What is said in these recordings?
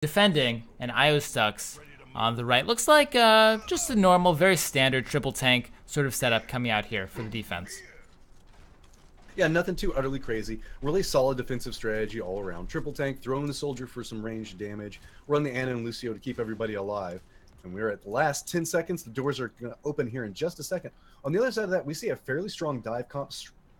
defending an ioStux on the right. Looks like just a normal, very standard triple tank sort of setup coming out here for the defense. Yeah, nothing too utterly crazy. Really solid defensive strategy all around. Triple tank, throwing the soldier for some ranged damage. Run the Ana and Lucio to keep everybody alive. And we're at the last 10 seconds. The doors are going to open here in just a second. On the other side of that, we see a fairly strong dive comp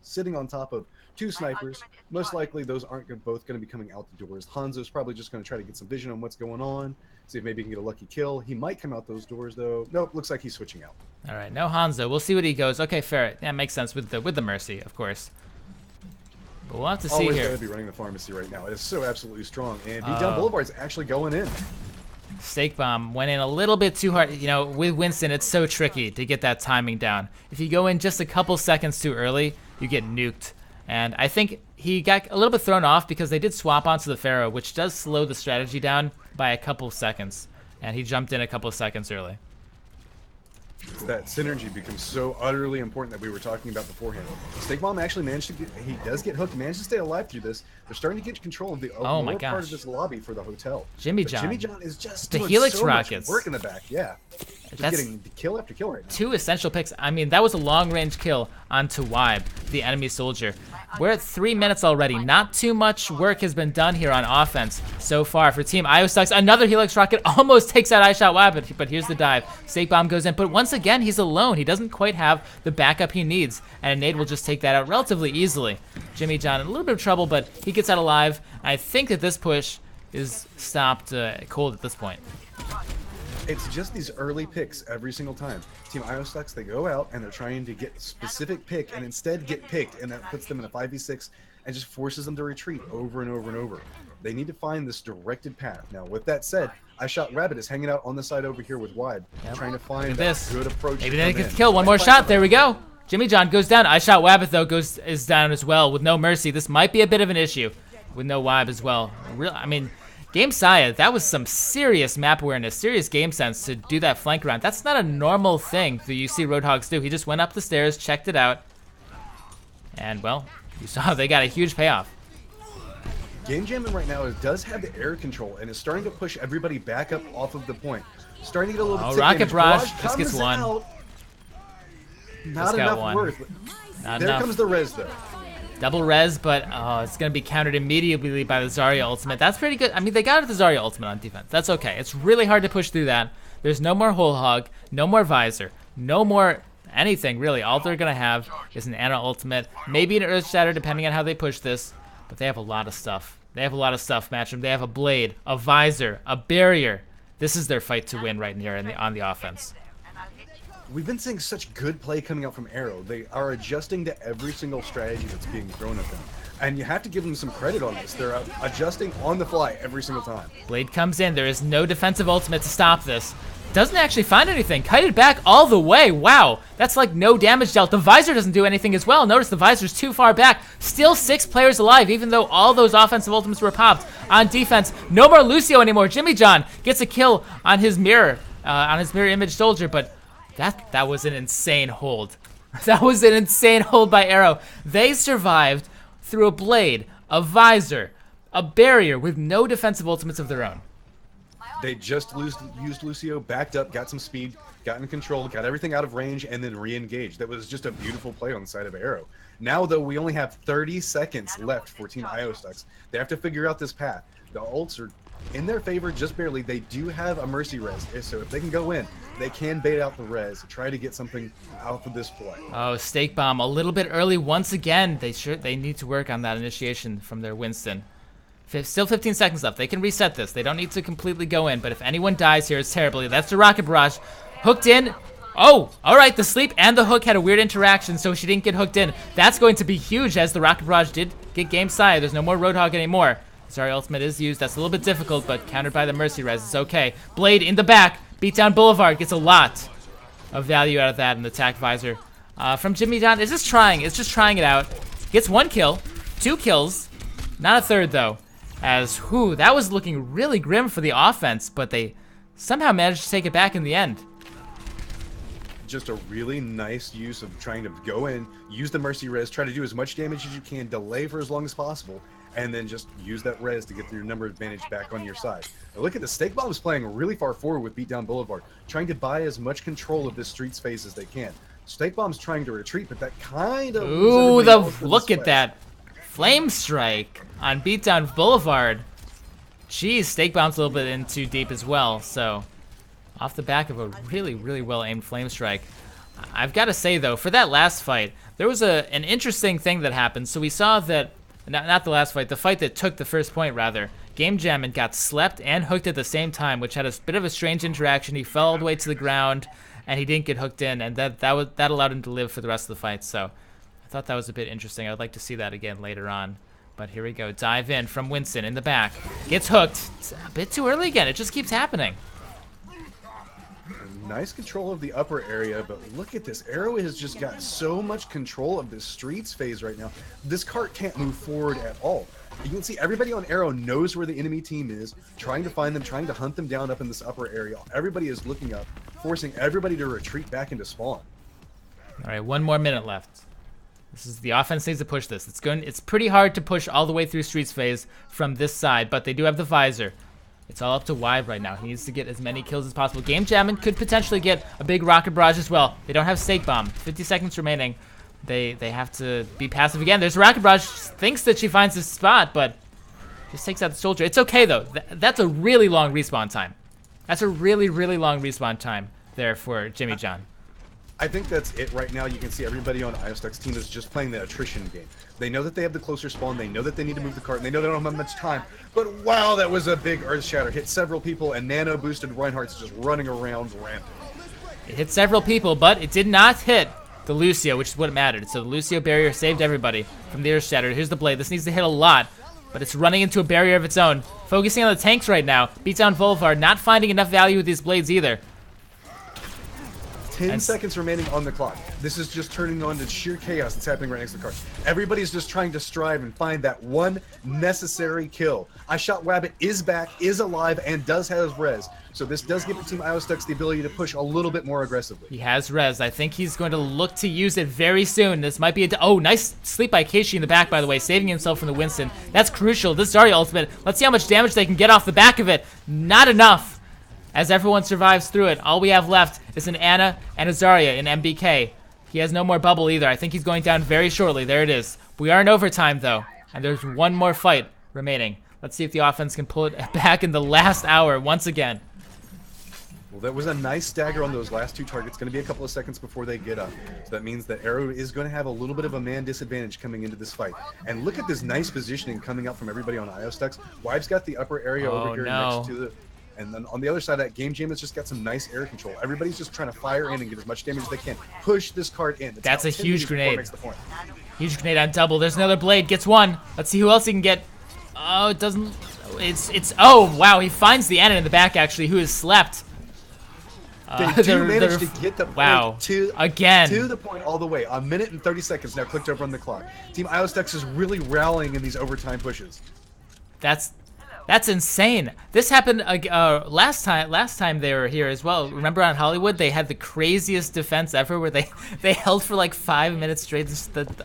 sitting on top of two snipers. Most likely, those aren't both going to be coming out the doors. Hanzo's probably just going to try to get some vision on what's going on. See if maybe he can get a lucky kill. He might come out those doors, though. Nope, looks like he's switching out. All right, no Hanzo. We'll see what he goes. Okay, fair. Yeah, makes sense with the Mercy, of course. But we'll have to see Always here. Always got to be running the pharmacy right now. It is so absolutely strong. And Beatdown Boulevard's actually going in. Steak Bomb went in a little bit too hard. You know, with Winston, it's so tricky to get that timing down. If you go in just a couple seconds too early, you get nuked. And I think he got a little bit thrown off because they did swap onto the Pharaoh, which does slow the strategy down by a couple seconds. And he jumped in a couple seconds early. That synergy becomes so utterly important that we were talking about beforehand. Steak Bomb actually managed to get, he does get hooked, managed to stay alive through this. They're starting to get control of the lower part of this lobby for the hotel. Jimmy John. Jimmy John is just the doing Helix so rockets. Much work in the back, yeah. Just That's getting kill after kill right now. Two essential picks. I mean, that was a long-range kill onto Wibe, the enemy soldier. We're at 3 minutes already. Not too much work has been done here on offense so far for Team ioStux. Another Helix rocket almost takes out iShot Wibe, but here's the dive. Steak Bomb goes in, but once again, he's alone. He doesn't quite have the backup he needs, and a nade will just take that out relatively easily. Jimmy John in a little bit of trouble, but he gets out alive. I think that this push is stopped cold at this point. It's just these early picks every single time. Team ioStux, they go out and they're trying to get a specific pick and instead get picked, and that puts them in a 5v6 and just forces them to retreat over and over and over. They need to find this directed path. Now, with that said, iShot Rabbit is hanging out on the side over here with Wibe, trying to find a good approach. Maybe they get the kill. One more shot. There we go. Jimmy John goes down. iShot Wabbit, though, is down as well with no mercy. This might be a bit of an issue with no Wibe as well. I mean, Game Saya, that was some serious map awareness, serious game sense to do that flank round. That's not a normal thing that you see Roadhogs do. He just went up the stairs, checked it out, and, well, you saw they got a huge payoff. Game Jamming right now does have the air control and is starting to push everybody back up off of the point. Starting to get a little bit Rocket Barrage. This gets one. Not enough worth. There comes the res, though. Double res, but it's going to be countered immediately by the Zarya ultimate. That's pretty good. I mean, they got the Zarya ultimate on defense. That's okay. It's really hard to push through that. There's no more whole hog, no more visor, no more anything, really. All they're going to have is an Ana ultimate, maybe an Earth Shatter, depending on how they push this. But they have a lot of stuff. They have a lot of stuff, Matrym. They have a blade, a visor, a barrier. This is their fight to win right here on the offense. We've been seeing such good play coming out from Aero. They are adjusting to every single strategy that's being thrown at them. And you have to give them some credit on this. They're adjusting on the fly every single time. Blade comes in. There is no defensive ultimate to stop this. Doesn't actually find anything. Kited back all the way. Wow. That's like no damage dealt. The visor doesn't do anything as well. Notice the visor's too far back. Still 6 players alive, even though all those offensive ultimates were popped. On defense, no more Lucio anymore. Jimmy John gets a kill on his mirror image soldier, but that was an insane hold. That was an insane hold by Aero. They survived through a blade, a visor, a barrier with no defensive ultimates of their own. They just used Lucio, backed up, got some speed, got in control, got everything out of range, and then re-engaged. That was just a beautiful play on the side of Aero. Now, though, we only have 30 seconds left for Team ioStux. They have to figure out this path. The ults are in their favor just barely. They do have a mercy res, so if they can go in, they can bait out the res, try to get something out of this play. Oh, Steak Bomb a little bit early once again. They need to work on that initiation from their Winston. Still 15 seconds left. They can reset this. They don't need to completely go in, but if anyone dies here, it's terribly. That's the Rocket Barrage. Hooked in. Oh, all right. The sleep and the hook had a weird interaction, so she didn't get hooked in. That's going to be huge, as the Rocket Barrage did get game side. There's no more Roadhog anymore. Sorry, ultimate is used. That's a little bit difficult, but countered by the Mercy Res. It's okay. Blade in the back. Beatdown Boulevard gets a lot of value out of that in the attack visor. From Jimmy John, it's just trying it out. Gets 1 kill, 2 kills, not a third though. As, that was looking really grim for the offense, but they somehow managed to take it back in the end. Just a really nice use of trying to go in, use the Mercy Res, try to do as much damage as you can, delay for as long as possible, and then just use that res to get your number advantage back on your side. Now look at the Stake Bombs playing really far forward with Beatdown Boulevard, trying to buy as much control of this streets phase as they can. Stake Bomb's trying to retreat, but that kind of... Ooh, look at that Flame Strike on Beatdown Boulevard. Geez, Stake Bomb's a little bit in too deep as well, so off the back of a really, really well-aimed Flame Strike. I've got to say, though, for that last fight, there was an interesting thing that happened. So we saw that, not the last fight, the fight that took the first point, rather. Game Jammin got slept and hooked at the same time, which had a bit of a strange interaction. He fell all the way to the ground, and he didn't get hooked in, and that allowed him to live for the rest of the fight. So I thought that was a bit interesting. I would like to see that again later on. But here we go. Dive in from Winston in the back. Gets hooked. It's a bit too early again. It just keeps happening. Nice control of the upper area, but look at this. Aero has just got so much control of this streets phase right now. This cart can't move forward at all. You can see everybody on Aero knows where the enemy team is, trying to find them, trying to hunt them down up in this upper area. Everybody is looking up, forcing everybody to retreat back into spawn. All right, 1 more minute left. This is the offense needs to push this. It's pretty hard to push all the way through streets phase from this side, but they do have the visor. It's all up to Wive right now. He needs to get as many kills as possible. Game Jammin could potentially get a big rocket barrage as well. They don't have Stake Bomb. 50 seconds remaining. They have to be passive again. There's a rocket barrage. Thinks that she finds this spot, but just takes out the soldier. It's okay though. That's a really long respawn time. That's a really, really long respawn time there for Jimmy John. I think that's it right now. You can see everybody on ioStux team is just playing the attrition game. They know that they have the closer spawn. They know that they need to move the cart. And they know they don't have much time. But wow, that was a big earth shatter. Hit several people, and nano boosted Reinhardt's just running around rampant. It hit several people, but it did not hit the Lucio, which is what mattered. So the Lucio barrier saved everybody from the earth shatter. Here's the blade. This needs to hit a lot, but it's running into a barrier of its own. Focusing on the tanks right now. Beatdown Boulevard not finding enough value with these blades either. 10 seconds remaining on the clock. This is just turning on to sheer chaos that's happening right next to the cart. Everybody's just trying to strive and find that one necessary kill. ioStux is back, is alive, and does have res. So this does give Team ioStux the ability to push a little bit more aggressively. He has res. I think he's going to look to use it very soon. This might be oh, nice sleep by Keishi in the back, by the way, saving himself from the Winston. That's crucial. This Zarya ultimate. Let's see how much damage they can get off the back of it. Not enough. As everyone survives through it, all we have left is an Ana and a Zarya in MBK. He has no more bubble either. I think he's going down very shortly. There it is. We are in overtime, though, and there's one more fight remaining. Let's see if the offense can pull it back in the last hour once again. Well, that was a nice stagger on those last 2 targets. Going to be a couple of seconds before they get up. So that means that Aero is going to have a little bit of a man disadvantage coming into this fight. And look at this nice positioning coming up from everybody on ioStux. Wive's got the upper area over here next to the... And then on the other side of that, Game Jam has just got some nice air control. Everybody's just trying to fire in and get as much damage as they can. Push this cart in. That's a huge grenade. Huge grenade on double. There's another blade. Gets one. Let's see who else he can get. Oh, it doesn't... Oh, wow. He finds the Ana in the back, actually, who has slept. They do manage to get the point to the point all the way. 1 minute and 30 seconds now clicked over on the clock. Team ioStux is really rallying in these overtime pushes. That's insane. This happened last time they were here as well. Remember on Hollywood, they had the craziest defense ever, where they held for like 5 minutes straight.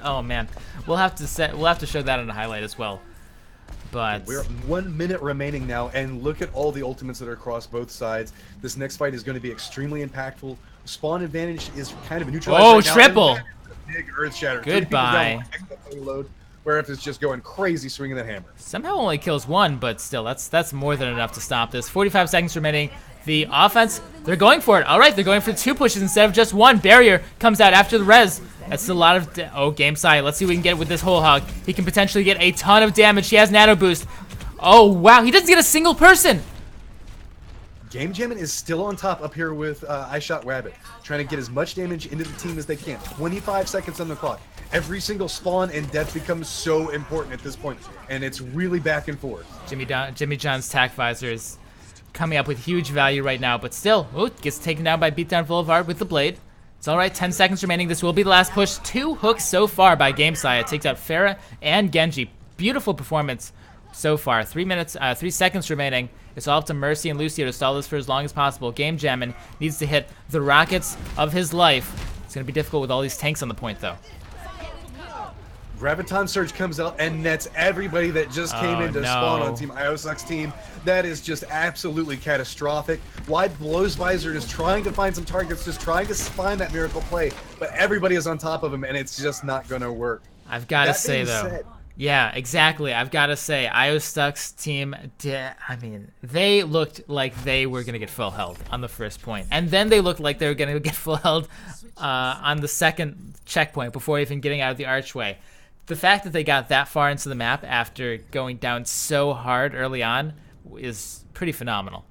Oh man, we'll have to show that in a highlight as well. But we're 1 minute remaining now, and look at all the ultimates that are across both sides. This next fight is going to be extremely impactful. Spawn advantage is kind of neutralized. Oh, right triple! Now. Big earth shatter. Goodbye. Where if it's just going crazy swinging that hammer. Somehow only kills one, but still, that's more than enough to stop this. 45 seconds remaining. The offense, they're going for it. All right, they're going for 2 pushes instead of just 1. Barrier comes out after the res. That's a lot of... Game side. Let's see what we can get with this whole hog. He can potentially get a ton of damage. He has nano boost. Oh, wow. He doesn't get a single person. Game Jammin is still on top up here with ioStux, trying to get as much damage into the team as they can. 25 seconds on the clock. Every single spawn and death becomes so important at this point, and it's really back and forth. Jimmy John's tack visor is coming up with huge value right now, but still, gets taken down by Beatdown Boulevard with the blade. It's all right, 10 seconds remaining. This will be the last push. 2 hooks so far by GameSci. It takes out Pharah and Genji. Beautiful performance so far. 3 seconds remaining. It's all up to Mercy and Lucio to stall this for as long as possible. Game Jammin needs to hit the rockets of his life. It's going to be difficult with all these tanks on the point, though. Graviton Surge comes out and nets everybody that just came in to spawn on Team ioStux team. That is just absolutely catastrophic. Wide blows Visor is trying to find some targets, just trying to find that miracle play, but everybody is on top of him, and it's just not going to work. I've got to say, though. Yeah, exactly. I've got to say, ioStux team, I mean, they looked like they were going to get full health on the first point. And then they looked like they were going to get full health on the second checkpoint before even getting out of the archway. The fact that they got that far into the map after going down so hard early on is pretty phenomenal.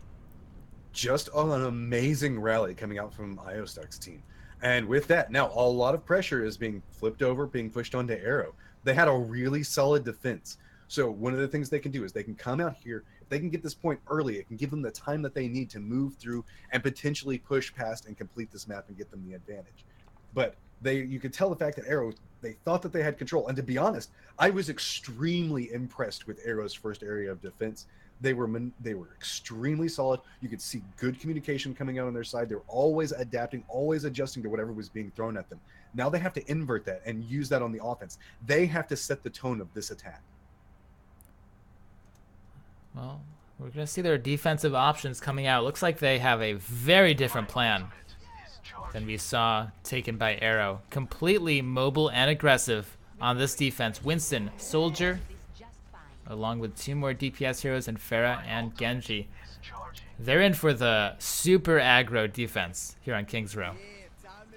Just an amazing rally coming out from ioStux team. And with that, now a lot of pressure is being flipped over, being pushed onto Aero. They had a really solid defense. So one of the things they can do is they can come out here. If they can get this point early, it can give them the time that they need to move through and potentially push past and complete this map and get them the advantage. But you could tell the fact that Aero, they thought that they had control. And to be honest, I was extremely impressed with Aero's first area of defense. They were extremely solid. You could see good communication coming out on their side. They were always adapting, always adjusting to whatever was being thrown at them. Now they have to invert that and use that on the offense. They have to set the tone of this attack. Well, we're going to see their defensive options coming out. Looks like they have a very different plan than we saw taken by Aero. Completely mobile and aggressive on this defense. Winston, Soldier, along with 2 more DPS heroes in Pharah and Genji. They're in for the super aggro defense here on King's Row.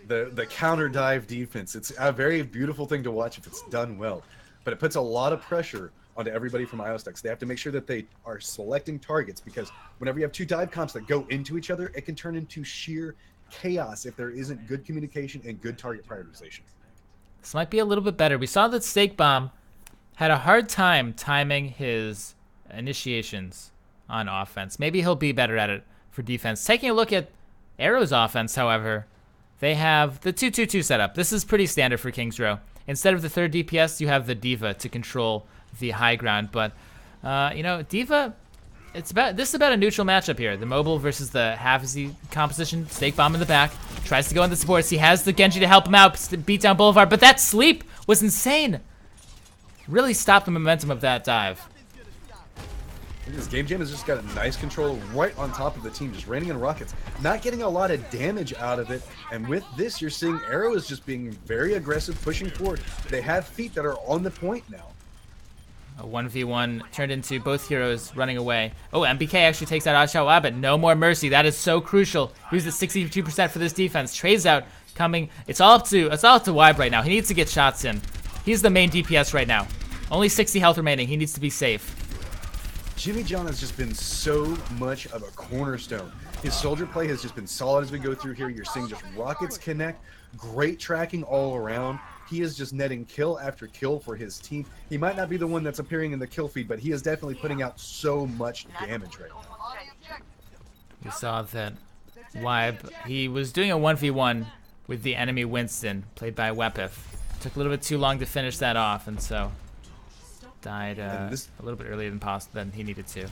The counter dive defense. It's a very beautiful thing to watch if it's done well. But it puts a lot of pressure onto everybody from ioStux. They have to make sure that they are selecting targets, because whenever you have 2 dive comps that go into each other, it can turn into sheer chaos if there isn't good communication and good target prioritization. This might be a little bit better. We saw that Steak Bomb had a hard time timing his initiations on offense. Maybe he'll be better at it for defense. Taking a look at Aero's offense, however, they have the 2-2-2 setup. This is pretty standard for King's Row. Instead of the 3rd DPS, you have the D.Va to control the high ground. But, you know, D.Va, this is about a neutral matchup here. The mobile versus the half-Z composition. Steak Bomb in the back. Tries to go in the supports. He has the Genji to help him out. Beat down Boulevard. But that sleep was insane. Really stopped the momentum of that dive. This Game Jam has just got a nice control right on top of the team, just raining in rockets, not getting a lot of damage out of it. And with this, you're seeing Aero is just being very aggressive, pushing forward. They have feet that are on the point now. A 1v1 turned into both heroes running away. Oh, MBK actually takes out WaWa, but no more mercy. That is so crucial. He was at 62% for this defense. Trades out, coming. It's all up to Wibe right now. He needs to get shots in. He's the main DPS right now. Only 60 health remaining. He needs to be safe. Jimmy John has just been so much of a cornerstone. His soldier play has just been solid as we go through here. You're seeing just rockets connect, great tracking all around. He is just netting kill after kill for his team. He might not be the one that's appearing in the kill feed, but he is definitely putting out so much damage right now. You saw that Wibe, he was doing a 1v1 with the enemy Winston, played by Wepif. Took a little bit too long to finish that off, and so died a little bit earlier than he needed to.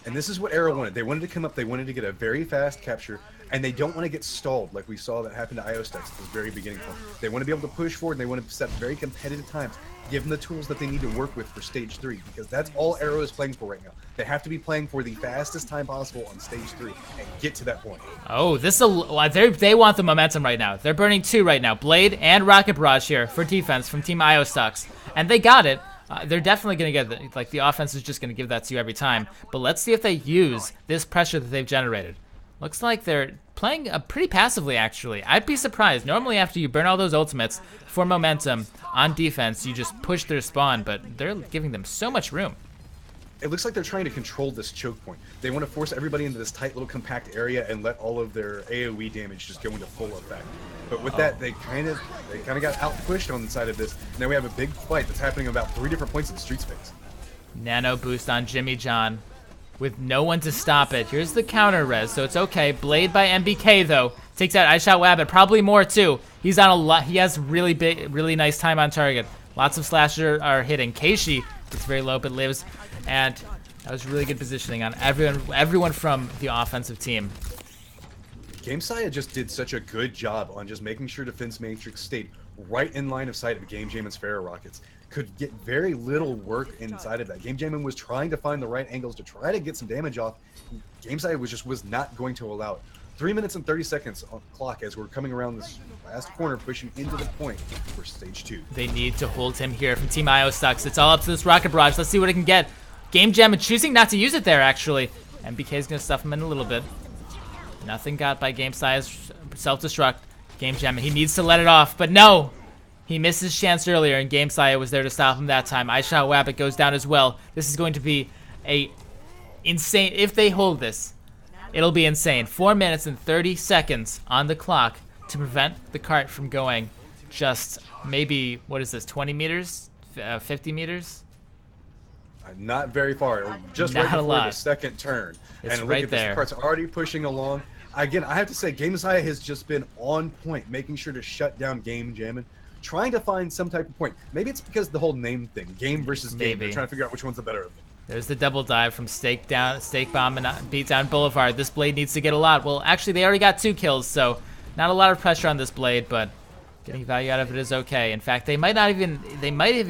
And this is what Aero wanted. They wanted to come up, they wanted to get a very fast capture, and they don't want to get stalled like we saw that happen to ioStux at the very beginning. They want to be able to push forward, and they want to set very competitive times, give them the tools that they need to work with for stage 3, because that's all Aero is playing for right now. They have to be playing for the fastest time possible on stage 3 and get to that point. Oh, they want the momentum right now. They're burning 2 right now, Blade and Rocket Barrage here for defense from Team ioStux, and they got it. They're definitely going to get the offense is just going to give that to you every time. But let's see if they use this pressure that they've generated. Looks like they're playing pretty passively, actually. I'd be surprised. Normally, after you burn all those ultimates for momentum on defense, you just push their spawn, but they're giving them so much room. It looks like they're trying to control this choke point. They want to force everybody into this tight little compact area and let all of their AoE damage just go into full effect. But with that, they kind of got out-pushed on the side of this. Now we have a big fight that's happening about 3 different points in street space. Nano boost on Jimmy John with no one to stop it. Here's the counter res, so it's okay. Blade by MBK though takes out ioStux, probably more too. He's on a lot. He has really nice time on target. Lots of slasher are hitting. Keishi gets very low but lives, and that was really good positioning on everyone from the offensive team. GameSaya just did such a good job on just making sure Defense Matrix stayed right in line of sight of Game Jam and Sparrow Rockets. Could get very little work inside of that. Game Jam was trying to find the right angles to try to get some damage off. GameSide was not going to allow it. 3 minutes and 30 seconds on the clock as we're coming around this last corner, pushing into the point for stage 2. They need to hold him here from Team ioStux. It's all up to this rocket barrage. Let's see what it can get. Game Jam choosing not to use it there, actually. MBK is going to stuff him in a little bit. Nothing got by GameSide's self-destruct. Game Jam, he needs to let it off, but no! He missed his chance earlier, and GameSide was there to stop him that time. ioStux goes down as well. This is going to be a insane... If they hold this, it'll be insane. 4 minutes and 30 seconds on the clock to prevent the cart from going just maybe, what is this, 20 meters? 50 meters? Not very far. Just Not right before a lot. the second turn. It's and look right at this. there. The cart's already pushing along. Again, I have to say, GameSide has just been on point, making sure to shut down Game Jammin', trying to find some type of point. Maybe it's because the whole name thing, game versus game. Maybe. They're trying to figure out which one's the better of them. There's the double dive from Stake Bomb and Beat Down Boulevard. This blade needs to get a lot. Well, actually, they already got 2 kills, so not a lot of pressure on this blade, but getting value out of it is okay. In fact, they might have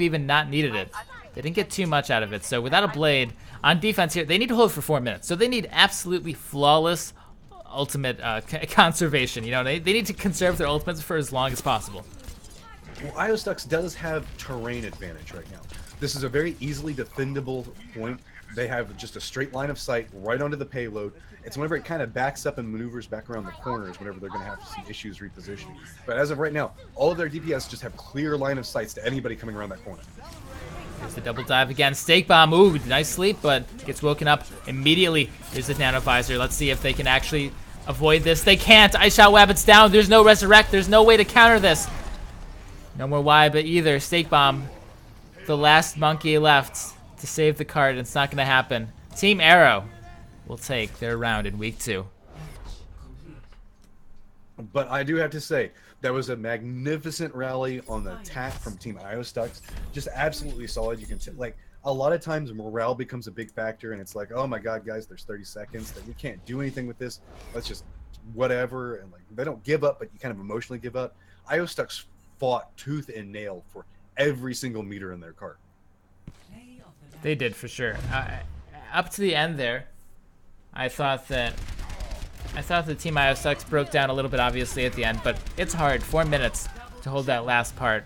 even not needed it. They didn't get too much out of it. So without a blade on defense here, they need to hold for 4 minutes. So they need absolutely flawless ultimate conservation. You know, they need to conserve their ultimates for as long as possible. Well, ioStux does have terrain advantage right now. This is a very easily defendable point. They have just a straight line of sight right onto the payload. It's whenever it kind of backs up and maneuvers back around the corners whenever they're going to have some issues repositioning. But as of right now, all of their DPS just have clear line of sights to anybody coming around that corner. There's the double dive again. Stake Bomb, ooh, nice sleep, but gets woken up immediately. There's the Nano Visor. Let's see if they can actually avoid this. They can't. ioStux down. There's no resurrect. There's no way to counter this. No more but either. Stake Bomb, the last monkey left to save the card. It's not going to happen. Team Aero will take their round in week 2. But I do have to say, that was a magnificent rally on the attack from Team ioStux. Just absolutely solid. You can like a lot of times morale becomes a big factor, and it's like, oh my god, guys, there's 30 seconds that we can't do anything with this. Let's just whatever, and like they don't give up, but you kind of emotionally give up. ioStux fought tooth and nail for every single meter in their cart. They did for sure. Up to the end there, I thought the Team ioStux broke down a little bit, obviously, at the end, but it's hard. 4 minutes to hold that last part.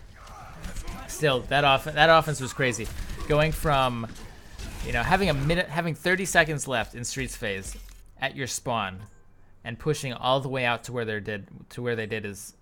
Still, that offense was crazy. Going from, you know, having 30 seconds left in Streets phase at your spawn, and pushing all the way out to where they did is